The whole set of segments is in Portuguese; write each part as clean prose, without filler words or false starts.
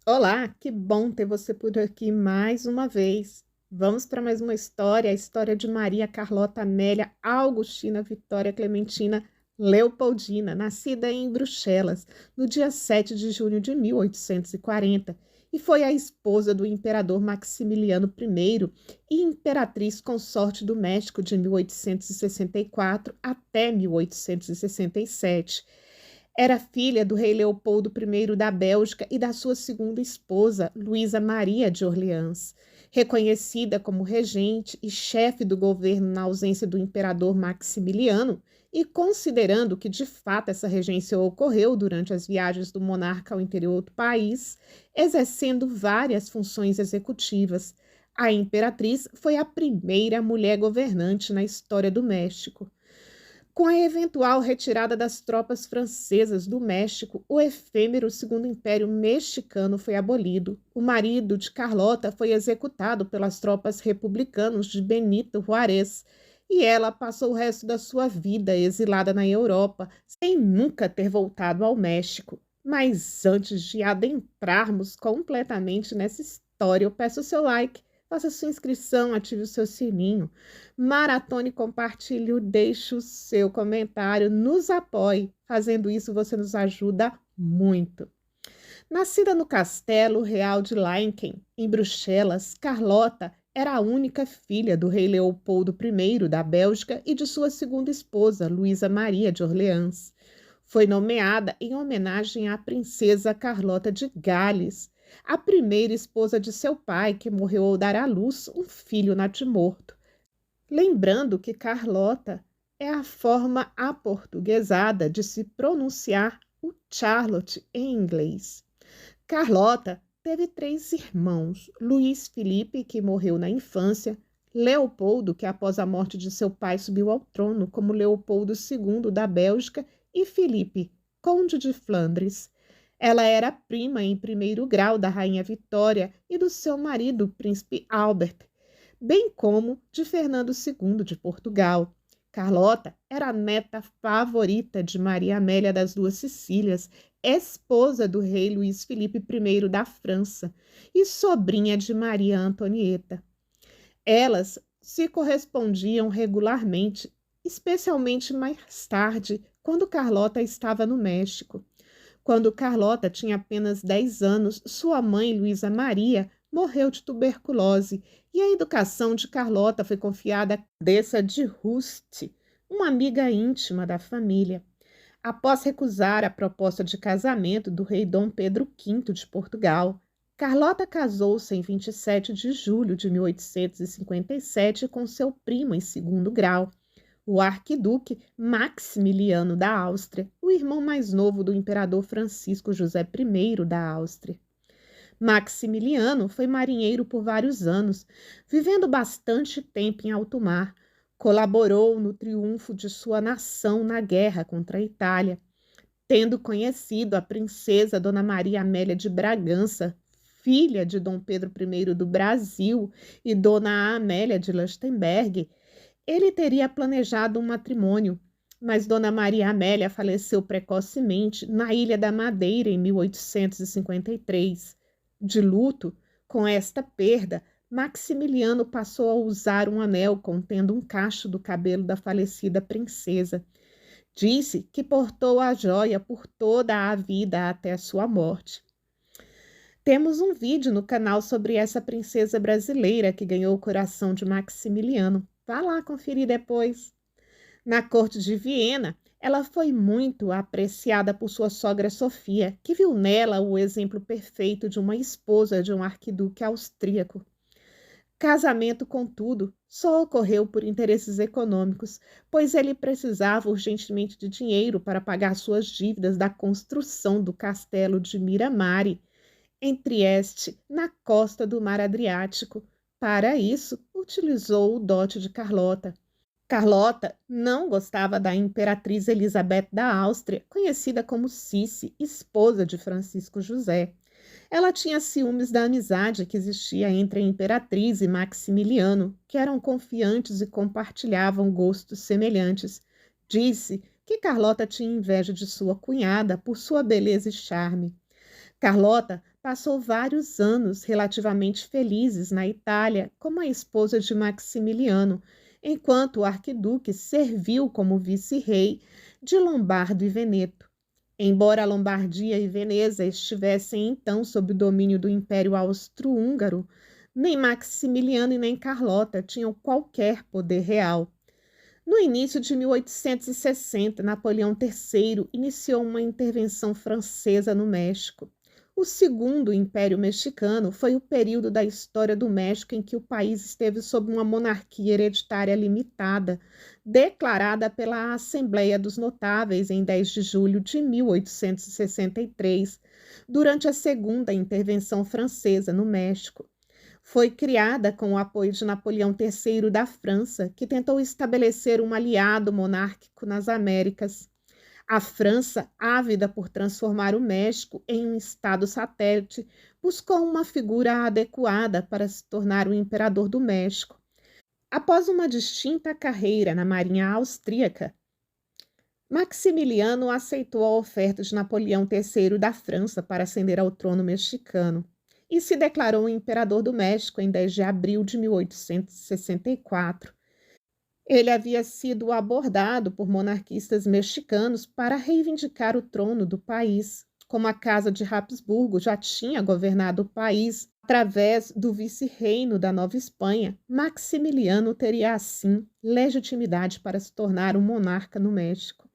Olá, que bom ter você por aqui mais uma vez. Vamos para mais uma história, a história de Maria Carlota Amélia Augustina Vitória Clementina Leopoldina, nascida em Bruxelas no dia 7 de junho de 1840, e foi a esposa do imperador Maximiliano I e imperatriz consorte do México de 1864 até 1867. Era filha do rei Leopoldo I da Bélgica e da sua segunda esposa, Luísa Maria de Orleans. Reconhecida como regente e chefe do governo na ausência do imperador Maximiliano, e considerando que de fato essa regência ocorreu durante as viagens do monarca ao interior do país, exercendo várias funções executivas, a imperatriz foi a primeira mulher governante na história do México. Com a eventual retirada das tropas francesas do México, o efêmero Segundo Império Mexicano foi abolido. O marido de Carlota foi executado pelas tropas republicanas de Benito Juárez e ela passou o resto da sua vida exilada na Europa, sem nunca ter voltado ao México. Mas antes de adentrarmos completamente nessa história, eu peço o seu like. Faça sua inscrição, ative o seu sininho, maratone, compartilhe, deixe o seu comentário, nos apoie. Fazendo isso, você nos ajuda muito. Nascida no Castelo Real de Laeken, em Bruxelas, Carlota era a única filha do rei Leopoldo I da Bélgica e de sua segunda esposa, Luísa Maria de Orleans. Foi nomeada em homenagem à princesa Carlota de Gales, a primeira esposa de seu pai, que morreu ao dar à luz um filho natimorto. Lembrando que Carlota é a forma aportuguesada de se pronunciar o Charlotte em inglês. Carlota teve 3 irmãos: Luís Felipe, que morreu na infância; Leopoldo, que após a morte de seu pai subiu ao trono como Leopoldo II da Bélgica; e Felipe, conde de Flandres. Ela era prima em primeiro grau da rainha Vitória e do seu marido, o príncipe Albert, bem como de Fernando II de Portugal. Carlota era a neta favorita de Maria Amélia das Duas Sicílias, esposa do rei Luís Felipe I da França e sobrinha de Maria Antonieta. Elas se correspondiam regularmente, especialmente mais tarde, quando Carlota estava no México. Quando Carlota tinha apenas 10 anos, sua mãe, Luísa Maria, morreu de tuberculose e a educação de Carlota foi confiada à Condessa de Rust, uma amiga íntima da família. Após recusar a proposta de casamento do rei Dom Pedro V de Portugal, Carlota casou-se em 27 de julho de 1857 com seu primo em segundo grau, o arquiduque Maximiliano da Áustria, o irmão mais novo do imperador Francisco José I da Áustria. Maximiliano foi marinheiro por vários anos, vivendo bastante tempo em alto mar. Colaborou no triunfo de sua nação na guerra contra a Itália, tendo conhecido a princesa Dona Maria Amélia de Bragança, filha de Dom Pedro I do Brasil e Dona Amélia de Leuchtenberg. Ele teria planejado um matrimônio, mas Dona Maria Amélia faleceu precocemente na Ilha da Madeira em 1853. De luto com esta perda, Maximiliano passou a usar um anel contendo um cacho do cabelo da falecida princesa. Disse que portou a joia por toda a vida até a sua morte. Temos um vídeo no canal sobre essa princesa brasileira que ganhou o coração de Maximiliano. Vá lá conferir depois. Na corte de Viena, ela foi muito apreciada por sua sogra Sofia, que viu nela o exemplo perfeito de uma esposa de um arquiduque austríaco. Casamento, contudo, só ocorreu por interesses econômicos, pois ele precisava urgentemente de dinheiro para pagar suas dívidas da construção do castelo de Miramare, em Trieste, na costa do Mar Adriático. Para isso, utilizou o dote de Carlota. Carlota não gostava da imperatriz Elizabeth da Áustria, conhecida como Cici, esposa de Francisco José. Ela tinha ciúmes da amizade que existia entre a imperatriz e Maximiliano, que eram confiantes e compartilhavam gostos semelhantes. Disse que Carlota tinha inveja de sua cunhada por sua beleza e charme. Carlota passou vários anos relativamente felizes na Itália como a esposa de Maximiliano, enquanto o arquiduque serviu como vice-rei de Lombardo e Veneto. Embora a Lombardia e Veneza estivessem então sob o domínio do Império Austro-Húngaro, nem Maximiliano e nem Carlota tinham qualquer poder real. No início de 1860, Napoleão III iniciou uma intervenção francesa no México. O Segundo Império Mexicano foi o período da história do México em que o país esteve sob uma monarquia hereditária limitada, declarada pela Assembleia dos Notáveis em 10 de julho de 1863, durante a Segunda Intervenção Francesa no México. Foi criada com o apoio de Napoleão III da França, que tentou estabelecer um aliado monárquico nas Américas. A França, ávida por transformar o México em um estado satélite, buscou uma figura adequada para se tornar o imperador do México. Após uma distinta carreira na Marinha Austríaca, Maximiliano aceitou a oferta de Napoleão III da França para ascender ao trono mexicano e se declarou imperador do México em 10 de abril de 1864. Ele havia sido abordado por monarquistas mexicanos para reivindicar o trono do país. Como a Casa de Habsburgo já tinha governado o país através do vice-reino da Nova Espanha, Maximiliano teria, assim, legitimidade para se tornar um monarca no México.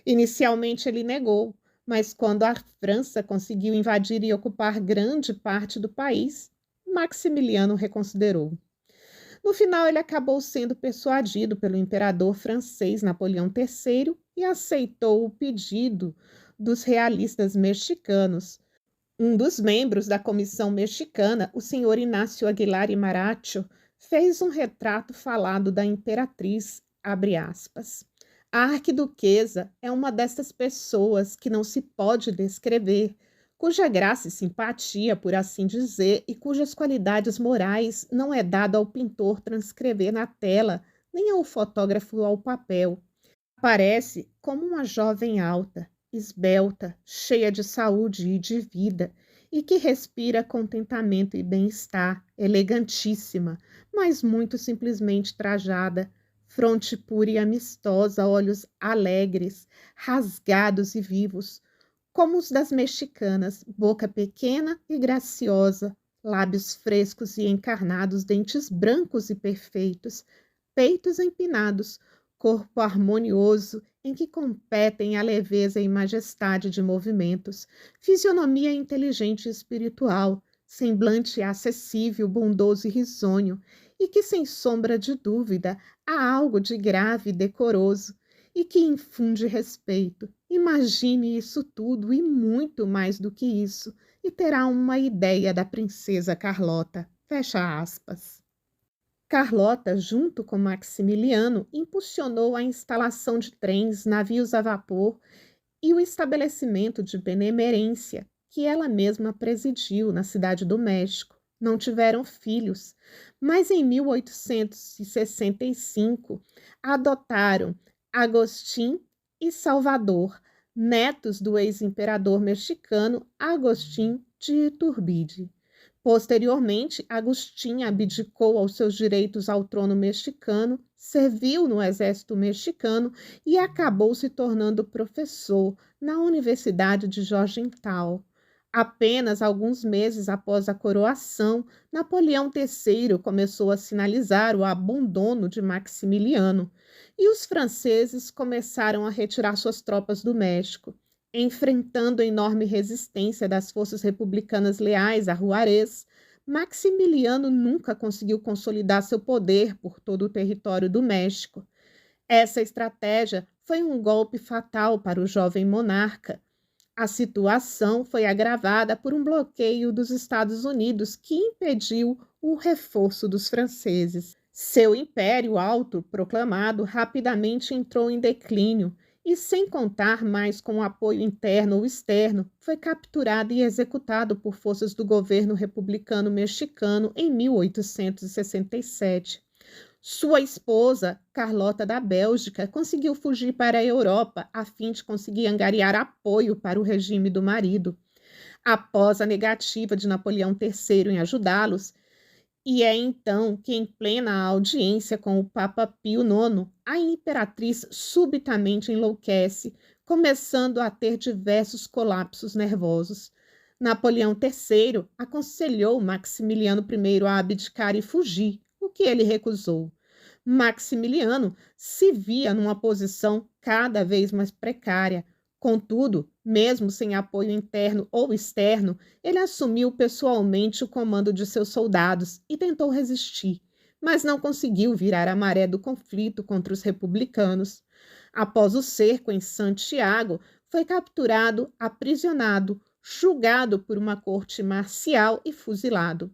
Inicialmente ele negou, mas quando a França conseguiu invadir e ocupar grande parte do país, Maximiliano reconsiderou. No final, ele acabou sendo persuadido pelo imperador francês Napoleão III e aceitou o pedido dos realistas mexicanos. Um dos membros da comissão mexicana, o senhor Inácio Aguilar Imaracho, fez um retrato falado da imperatriz, abre aspas. A arquiduquesa é uma dessas pessoas que não se pode descrever, cuja graça e simpatia, por assim dizer, e cujas qualidades morais não é dado ao pintor transcrever na tela, nem ao fotógrafo ao papel. Aparece como uma jovem alta, esbelta, cheia de saúde e de vida, e que respira contentamento e bem-estar, elegantíssima, mas muito simplesmente trajada, fronte pura e amistosa, olhos alegres, rasgados e vivos, como os das mexicanas, boca pequena e graciosa, lábios frescos e encarnados, dentes brancos e perfeitos, peitos empinados, corpo harmonioso em que competem a leveza e majestade de movimentos, fisionomia inteligente e espiritual, semblante acessível, bondoso e risonho, e que, sem sombra de dúvida, há algo de grave e decoroso, e que infunde respeito. Imagine isso tudo e muito mais do que isso, e terá uma ideia da princesa Carlota. Fecha aspas. Carlota, junto com Maximiliano, impulsionou a instalação de trens, navios a vapor e o estabelecimento de benemerência, que ela mesma presidiu na cidade do México. Não tiveram filhos, mas em 1865 adotaram Agostín e Salvador, netos do ex-imperador mexicano Agustín de Iturbide. Posteriormente, Agustín abdicou aos seus direitos ao trono mexicano, serviu no exército mexicano e acabou se tornando professor na Universidade de Georgetown. Apenas alguns meses após a coroação, Napoleão III começou a sinalizar o abandono de Maximiliano e os franceses começaram a retirar suas tropas do México. Enfrentando a enorme resistência das forças republicanas leais a Juárez, Maximiliano nunca conseguiu consolidar seu poder por todo o território do México. Essa estratégia foi um golpe fatal para o jovem monarca. A situação foi agravada por um bloqueio dos Estados Unidos que impediu o reforço dos franceses. Seu império autoproclamado rapidamente entrou em declínio e, sem contar mais com o apoio interno ou externo, foi capturado e executado por forças do governo republicano mexicano em 1867. Sua esposa, Carlota da Bélgica, conseguiu fugir para a Europa a fim de conseguir angariar apoio para o regime do marido. Após a negativa de Napoleão III em ajudá-los, e é então que, em plena audiência com o Papa Pio IX, a imperatriz subitamente enlouquece, começando a ter diversos colapsos nervosos. Napoleão III aconselhou Maximiliano I a abdicar e fugir, o que ele recusou. Maximiliano se via numa posição cada vez mais precária. Contudo, mesmo sem apoio interno ou externo, ele assumiu pessoalmente o comando de seus soldados e tentou resistir, mas não conseguiu virar a maré do conflito contra os republicanos. Após o cerco em Santiago, foi capturado, aprisionado, julgado por uma corte marcial e fuzilado.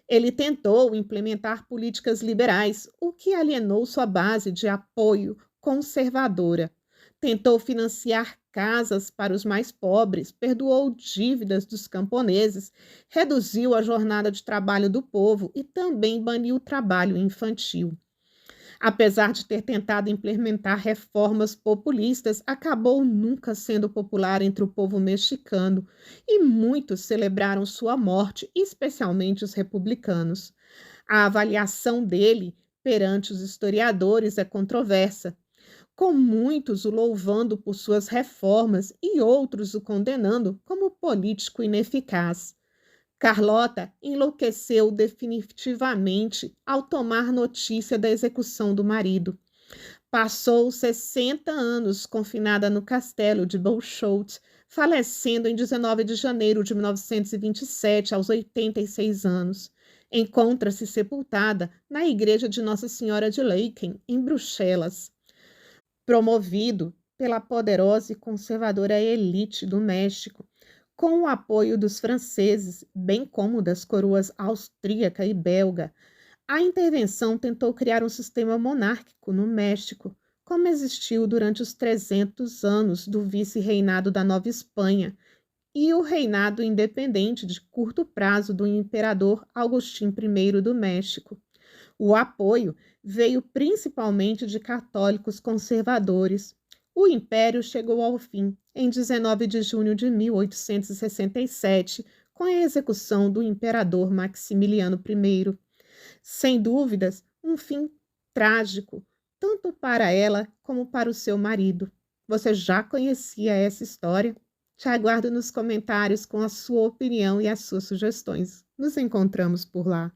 Ele tentou implementar políticas liberais, o que alienou sua base de apoio conservadora. Tentou financiar casas para os mais pobres, perdoou dívidas dos camponeses, reduziu a jornada de trabalho do povo e também baniu o trabalho infantil. Apesar de ter tentado implementar reformas populistas, acabou nunca sendo popular entre o povo mexicano e muitos celebraram sua morte, especialmente os republicanos. A avaliação dele perante os historiadores é controversa, com muitos o louvando por suas reformas e outros o condenando como político ineficaz. Carlota enlouqueceu definitivamente ao tomar notícia da execução do marido. Passou 60 anos confinada no castelo de Bolshout, falecendo em 19 de janeiro de 1927, aos 86 anos. Encontra-se sepultada na igreja de Nossa Senhora de Laeken, em Bruxelas. Promovido pela poderosa e conservadora elite do México, com o apoio dos franceses, bem como das coroas austríaca e belga, a intervenção tentou criar um sistema monárquico no México, como existiu durante os 300 anos do vice-reinado da Nova Espanha e o reinado independente de curto prazo do imperador Agustín I do México. O apoio veio principalmente de católicos conservadores. O império chegou ao fim em 19 de junho de 1867, com a execução do imperador Maximiliano I. Sem dúvidas, um fim trágico, tanto para ela como para o seu marido. Você já conhecia essa história? Te aguardo nos comentários com a sua opinião e as suas sugestões. Nos encontramos por lá.